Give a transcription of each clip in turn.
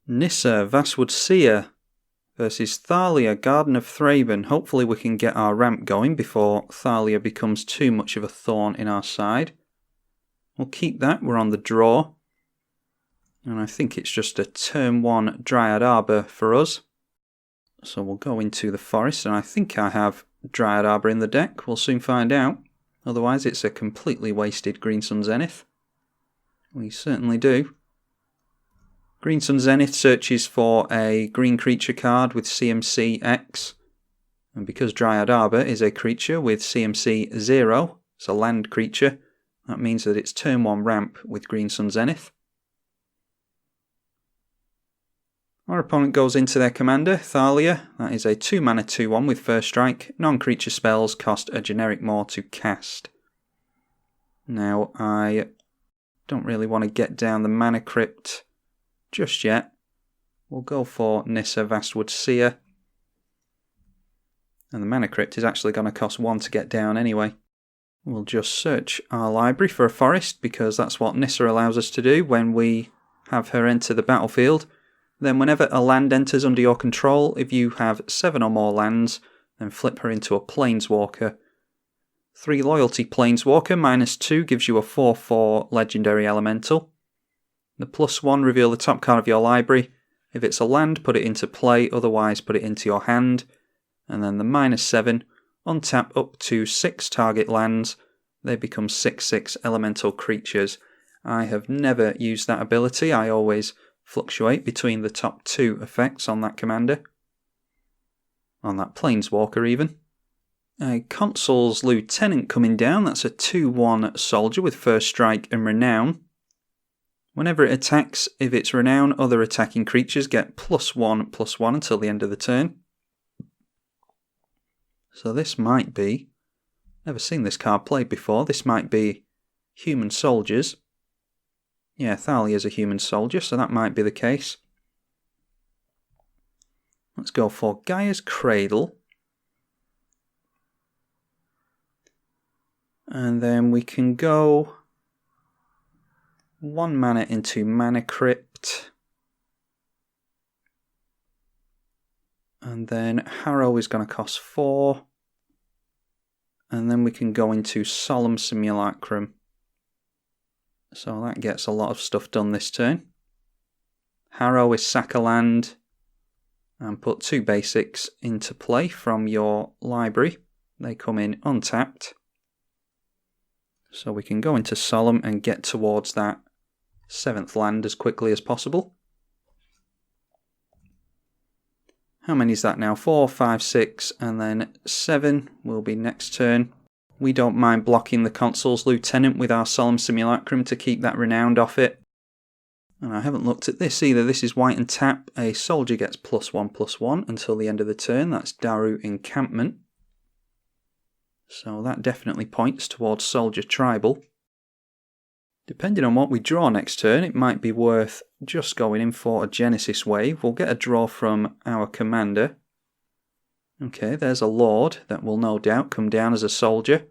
Nissa, Vastwood Seer versus Thalia, Garden of Thraben. Hopefully we can get our ramp going before Thalia becomes too much of a thorn in our side. We'll keep that, we're on the draw. And I think it's just a turn 1 Dryad Arbor for us. So we'll go into the forest, and I think I have Dryad Arbor in the deck. We'll soon find out. Otherwise it's a completely wasted Green Sun Zenith. We certainly do. Green Sun Zenith searches for a green creature card with CMC X. And because Dryad Arbor is a creature with CMC 0, it's a land creature, that means that it's turn 1 ramp with Green Sun Zenith. Our opponent goes into their commander, Thalia. That is a 2-mana 2-1 with first strike. Non-creature spells cost a generic more to cast. Now, I don't really want to get down the mana crypt just yet. We'll go for Nissa, Vastwood Seer. And the mana crypt is actually going to cost 1 to get down anyway. We'll just search our library for a forest, because that's what Nissa allows us to do when we have her enter the battlefield. Then whenever a land enters under your control, if you have 7 or more lands, then flip her into a Planeswalker. 3 loyalty Planeswalker, -2 gives you a 4/4 legendary elemental. The +1, reveal the top card of your library. If it's a land, put it into play, otherwise put it into your hand. And then the -7, untap up to 6 target lands. They become 6/6 elemental creatures. I have never used that ability. I always fluctuate between the top 2 effects on that commander. On that Planeswalker even. A Consul's Lieutenant coming down. That's a 2/1 soldier with first strike and renown. Whenever it attacks, if it's renown, other attacking creatures get +1/+1 until the end of the turn. So this might be, never seen this card played before, this might be human soldiers. Yeah, Thalia is a human soldier, so that might be the case. Let's go for Gaia's Cradle. And then we can go 1 mana into Mana Crypt. And then Harrow is going to cost 4. And then we can go into Solemn Simulacrum. So that gets a lot of stuff done this turn. Harrow is sack a land and put 2 basics into play from your library. They come in untapped. So we can go into Solemn and get towards that 7th land as quickly as possible. How many is that now? 4, 5, 6, and then 7 will be next turn. We don't mind blocking the Consul's Lieutenant with our Solemn Simulacrum to keep that renowned off it. And I haven't looked at this either. This is white and tap. A soldier gets +1/+1 until the end of the turn. That's Daru Encampment. So that definitely points towards Soldier Tribal. Depending on what we draw next turn, it might be worth just going in for a Genesis Wave. We'll get a draw from our commander. Okay, there's a Lord that will no doubt come down as a soldier.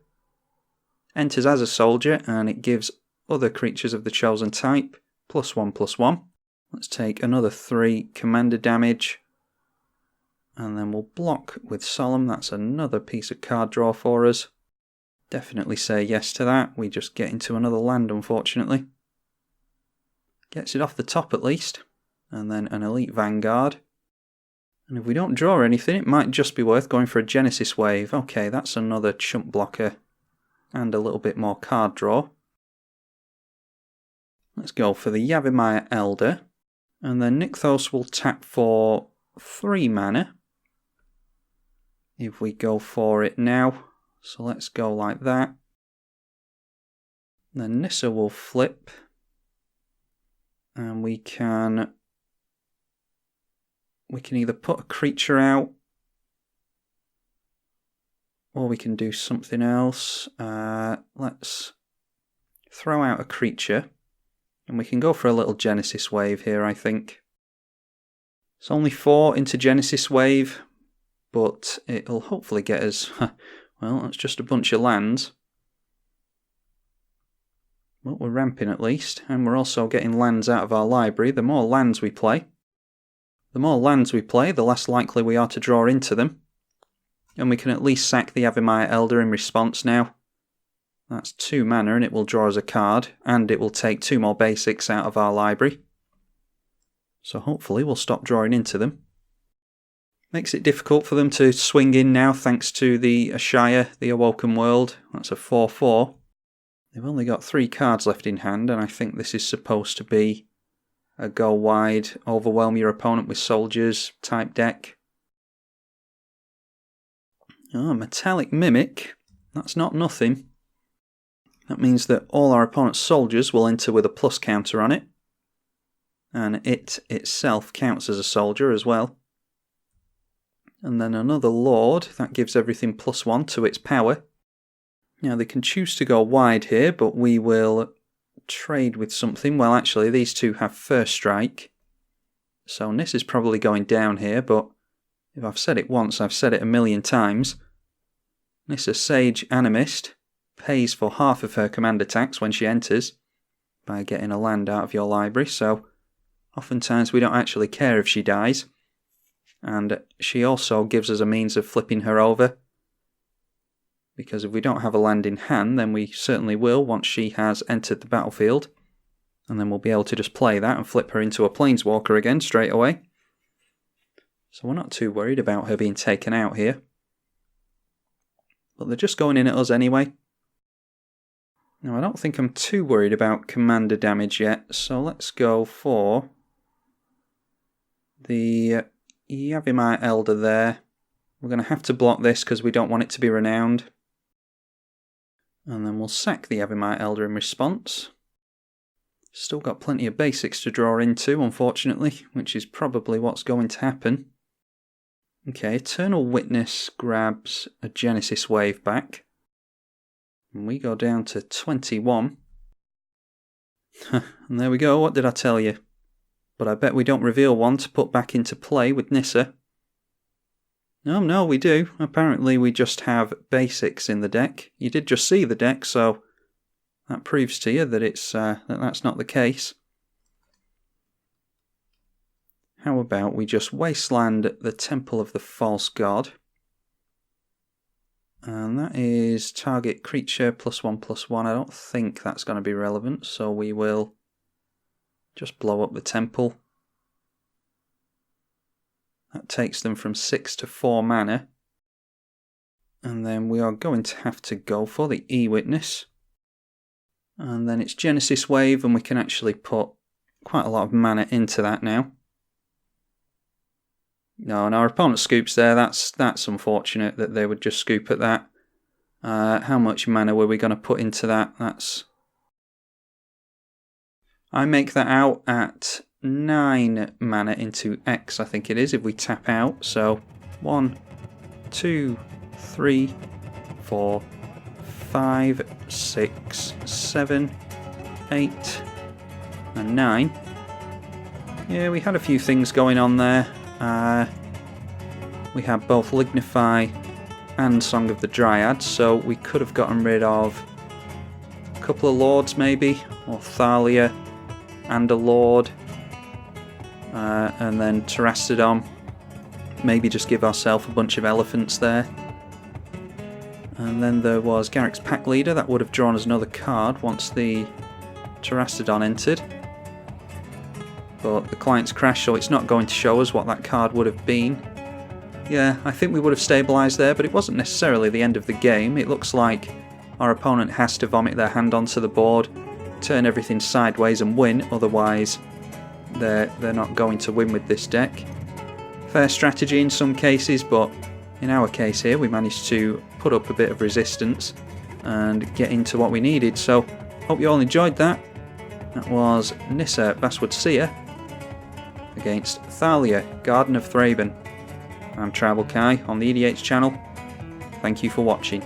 Enters as a soldier, and it gives other creatures of the chosen type +1/+1. Let's take another 3 commander damage. And then we'll block with Solemn. That's another piece of card draw for us. Definitely say yes to that. We just get into another land, unfortunately. Gets it off the top at least. And then an Elite Vanguard. And if we don't draw anything, it might just be worth going for a Genesis Wave. Okay, that's another chump blocker. And a little bit more card draw. Let's go for the Yavimaya Elder. And then Nykthos will tap for 3 mana. If we go for it now. So let's go like that. Then Nissa will flip. And we can either put a creature out, or we can do something else. Let's throw out a creature, and we can go for a little Genesis Wave here, I think. It's only 4 into Genesis Wave, but it'll hopefully get us, well, that's just a bunch of lands. Well, we're ramping at least, and we're also getting lands out of our library. The more lands we play, The more lands we play, the less likely we are to draw into them. And we can at least sack the Avimaya Elder in response now. That's 2 mana and it will draw us a card, and it will take 2 more basics out of our library. So hopefully we'll stop drawing into them. Makes it difficult for them to swing in now thanks to the Ashaya, the Awoken World. That's a 4/4. They've only got 3 cards left in hand, and I think this is supposed to be a go wide, overwhelm your opponent with soldiers type deck. Oh, Metallic Mimic. That's not nothing. That means that all our opponent's soldiers will enter with a plus counter on it. And it itself counts as a soldier as well. And then another Lord, that gives everything +1 to its power. Now they can choose to go wide here, but we will trade with something. Well, actually, these two have first strike. So Nissa's probably going down here, but if I've said it once, I've said it a million times. Nissa Sage Animist pays for half of her command attacks when she enters by getting a land out of your library, so oftentimes we don't actually care if she dies. And she also gives us a means of flipping her over, because if we don't have a land in hand, then we certainly will once she has entered the battlefield, and then we'll be able to just play that and flip her into a Planeswalker again straight away. So we're not too worried about her being taken out here. But they're just going in at us anyway. Now I don't think I'm too worried about commander damage yet, so let's go for the Yavimaya Elder there. We're going to have to block this because we don't want it to be renowned. And then we'll sack the Yavimaya Elder in response. Still got plenty of basics to draw into, unfortunately, which is probably what's going to happen. Okay, Eternal Witness grabs a Genesis Wave back. And we go down to 21. And there we go, what did I tell you? But I bet we don't reveal one to put back into play with Nissa. Oh no, we do. Apparently we just have basics in the deck. You did just see the deck, so that proves to you that that's not the case. How about we just wasteland the Temple of the False God? And that is target creature +1/+1. I don't think that's going to be relevant, so we will just blow up the temple. That takes them from 6 to 4 mana. And then we are going to have to go for the E-Witness. And then it's Genesis Wave, and we can actually put quite a lot of mana into that now. No, and our opponent scoops there. That's unfortunate that they would just scoop at that. How much mana were we going to put into that? I make that out at 9 mana into X, I think it is, if we tap out. So 1, 2, 3, 4, 5, 6, 7, 8, and 9. Yeah, we had a few things going on there. We had both Lignify and Song of the Dryad, so we could have gotten rid of a couple of Lords maybe, or Thalia and a Lord, and then Terastodon. Maybe just give ourselves a bunch of elephants there. And then there was Garrick's Pack Leader, that would have drawn us another card once the Terastodon entered. But the client's crashed, so it's not going to show us what that card would have been. Yeah, I think we would have stabilised there, but it wasn't necessarily the end of the game. It looks like our opponent has to vomit their hand onto the board, turn everything sideways and win, otherwise they're not going to win with this deck. Fair strategy in some cases, but in our case here we managed to put up a bit of resistance and get into what we needed. So, hope you all enjoyed that. That was Nissa Vastwood Seer against Thalia, Garden of Thraben. I'm tribalkai on the EDH channel. Thank you for watching.